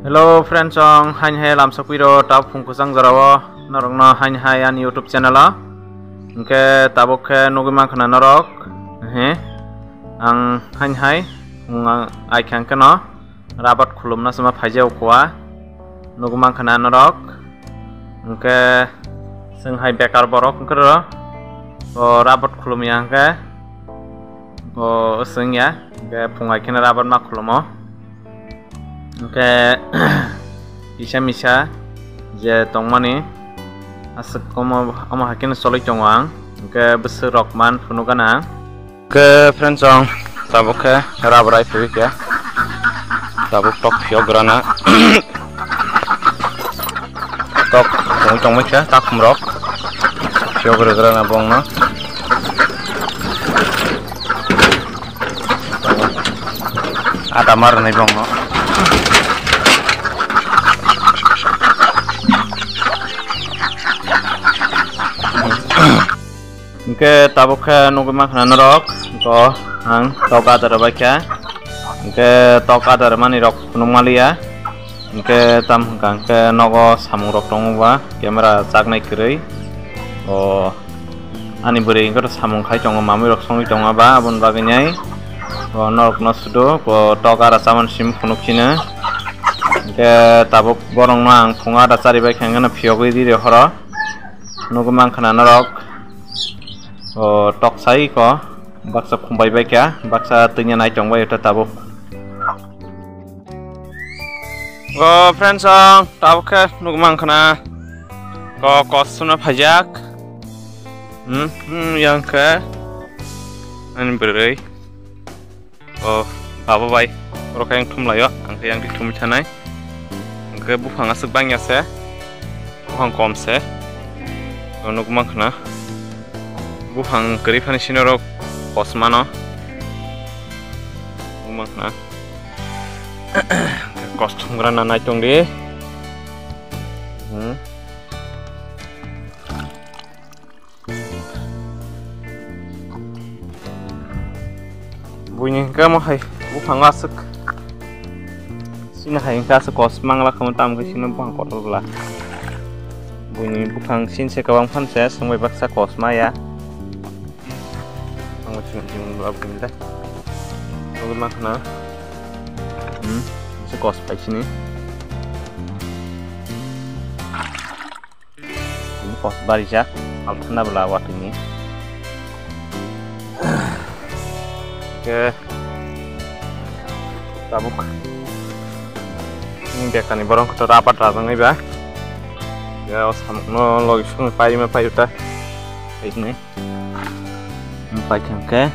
Hello friends ong hain hai lam sakwiro tap phungku sang jarawo norokno hain hai an YouTube channel o ke tabok ke nugima khana norok ang hain hai ai khang kano rabat khulumna sama phaijau kwa nugima khana norok ke sing hai bekar borok kro o rabat khulum yang ke o sing ya ke phungai khana rabat ma khulumo ke isa je tongmani asik komo hakin solid tongwang ke besar rockman punugana ke friends ong tabok ke rabrai pui ke tabok tok fiograna tok tong ke tak mrok fiograna bongna ada mar nai bongno ke tabok ke nugima khana norok to ang toka darabakya ke toka darmani rok punungmalia ke tam kang ke nogo samung rok tongwa camera chagnai krei o ani buri ingkar samung khai tongo mami rok songi tonga ba abon baginyai o norok no sudo ko toka rasaman sim phunukchina ke tabok borong no ang phunga da chari bai khangana phiyogui dire horo nugima khana norok o tok sai ko baksa khumbai bai kya baksa tunya nai chong bai ta tabuk o friends ong tabuk ke nugmang khana ko kosuna phajak yang ke an berei o baba bai roka yang thumlayo angke yang ditum chanai angke bufang asuk bangya se bufang kom se nugmang khana bufang keripani sinoro kosmano umangna kostum grana naitung di bunyi kamu hai bufang asuk sini hai kasuk kosmang lah kamu tam ke sini bufang kotor lah bunyi bufang sin se kawang panse sampai baksa kosma ya yung belum deh, kalau makna, sekos sini, ini kos barisya, alternate belawat ini, ke tabuk, ini dia kan ini borong kita rapat ratang ini bah, ya sama no logis pun payu udah, ini. Empat jangka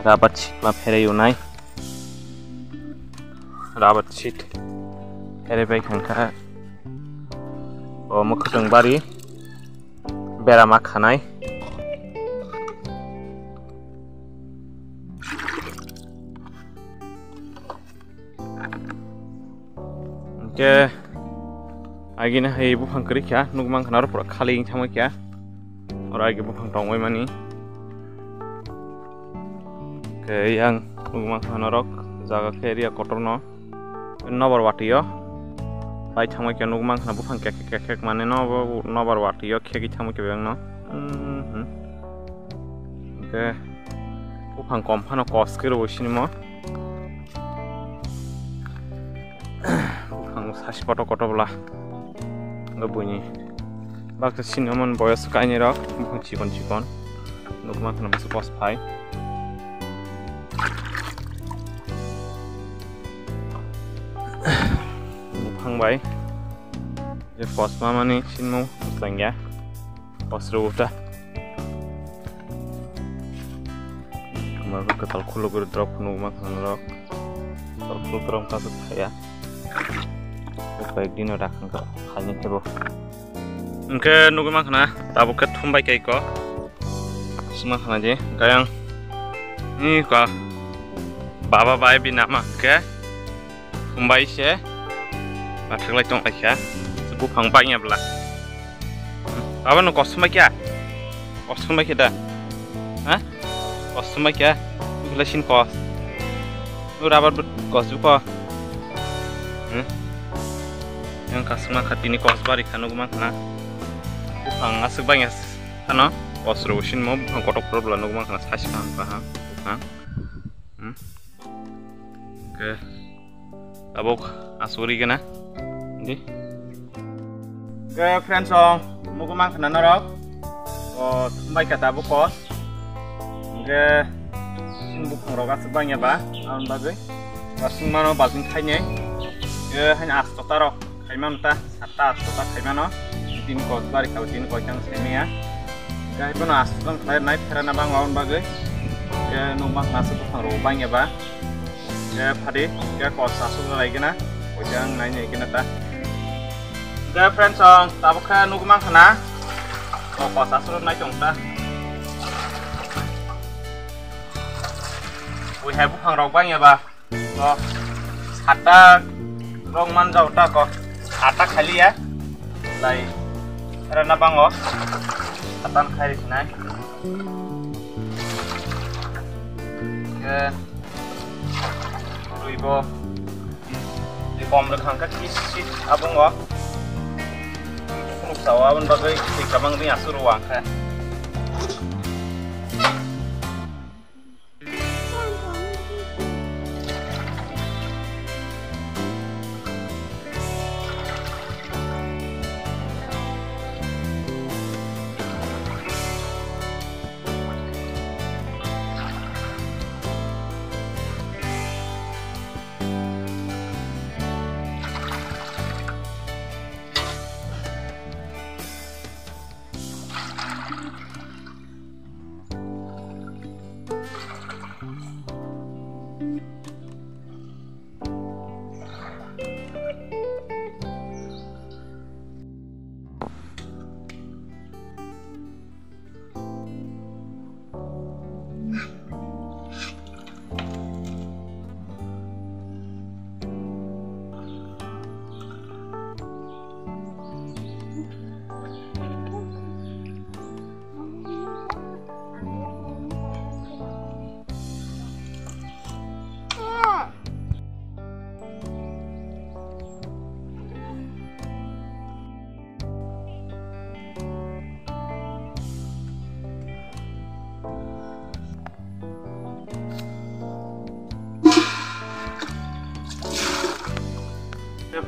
rabat sheet ma phere yunai rabat sheet phere bai jangka o mukhdung bari berama khanai ke agina hai bufang kri kya nugmang khanar pura khali thama kya orang lagi bufang tongwai mani ke yang nugmang khana rok jaga ke area kotorno nobar watiyo bai thama ke nugmang khana bufang kek mane nobar watiyo khegi thama ke bang no ke bufang komphano koskir bosini mo bufang sasi koto bla ngabunyi bakta cinnamon boyos kaini rok bukan cikon nugma khana masuk pos pai bufang bai je pos mani sinmo sangya pos ruta kamar ketal khulu gur drop nugma khana rok tal khulu drom kasut ya baik dino rakang ka khanya kebo Engke nugima khana tabuk ke thumbai kai ko sima khana je gayang ni ka baba bai binama ke thumbai se bathak lai tong kya sebu phang bai nya bla baba no kosma kya da ha kosma kya gulasin kos nu rabar kos buko yang kasma khatini kos bari khanu guma khana bufang asuk bang khano kos roshin mo bufang kotok problem nu guma khana sas khang ha bufang ke abok asuri gana di ke friends song nu guma khana narok o mai kata bu kos ke sin bufang roga asuk bang ya ba an bagai asung mano bazing khaine ke hanya astotarok kaiman ta sata sota kaimano tin kos bari kau tin kos yang semia gai pun asung klair naik karena bang lawan bagai ya numpang masuk ke rubang ya ba ya padi ya kos asung lagi na kos yang nanya ikina ta ya friends song tabukha nugmang khana kos asung naik jong ta we have bukang rubang ya ba oh sata rong man jauh ta kok atak kali ya lai karena bango atan kali sini ke ribo di bom rekang ke kisi abang wa nuk sawa ban bagai kamang ni asur ruang ka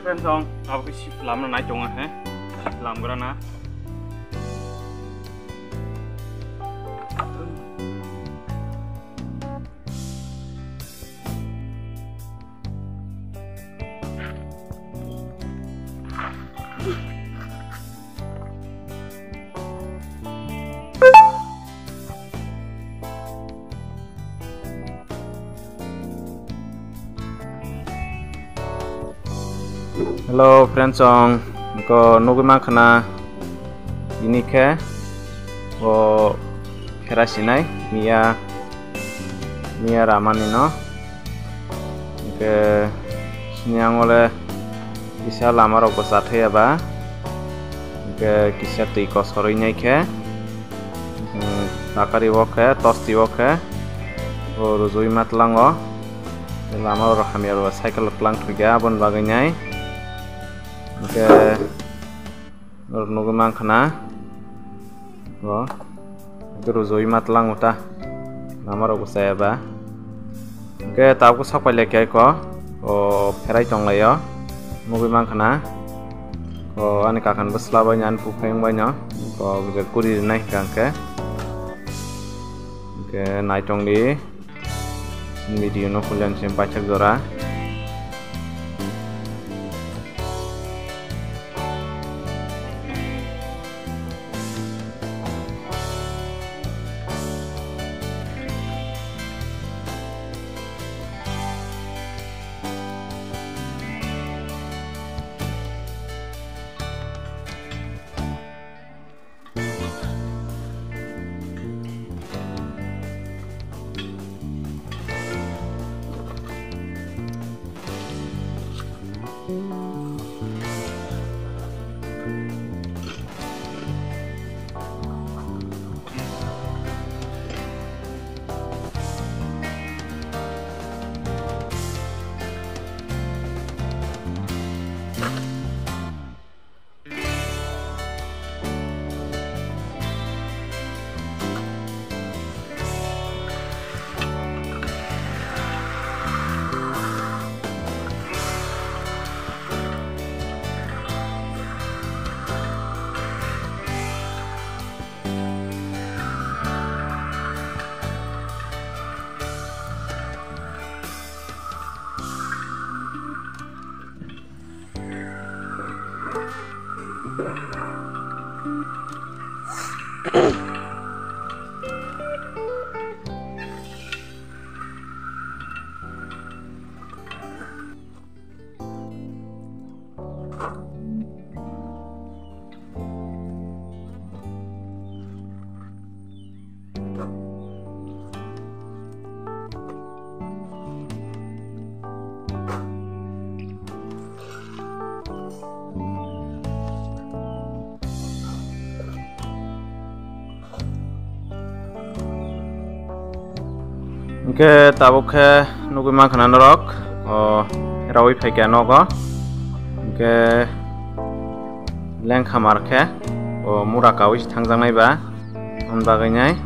friends song aku sih lama naik jonga lama gerana Hello friends song ko nugma khana ini ke o kerasinai mia ramani no ke sinyang oleh bisa lama rok sathe ba ke kisah ti ko soroi ke takari woke tosti woke o rozoi matlango lama rok hamir cycle tlang thuga bon bagainyai ke nugma khana o ke rozoi matlang uta lama rok saya ba ke taku sapai leke ko o ferai tonglayo nugma khana ko ani kakan besla banyan pupeng banyo ko ge kuri nai kangke ke nai tong di video no kulian sempai cek dora Oke, tabuk ke nunggu makanan rok, rawi pakai nogo, oke, leng kamar ke, murah kawis tangjang nai ba, on bagainya.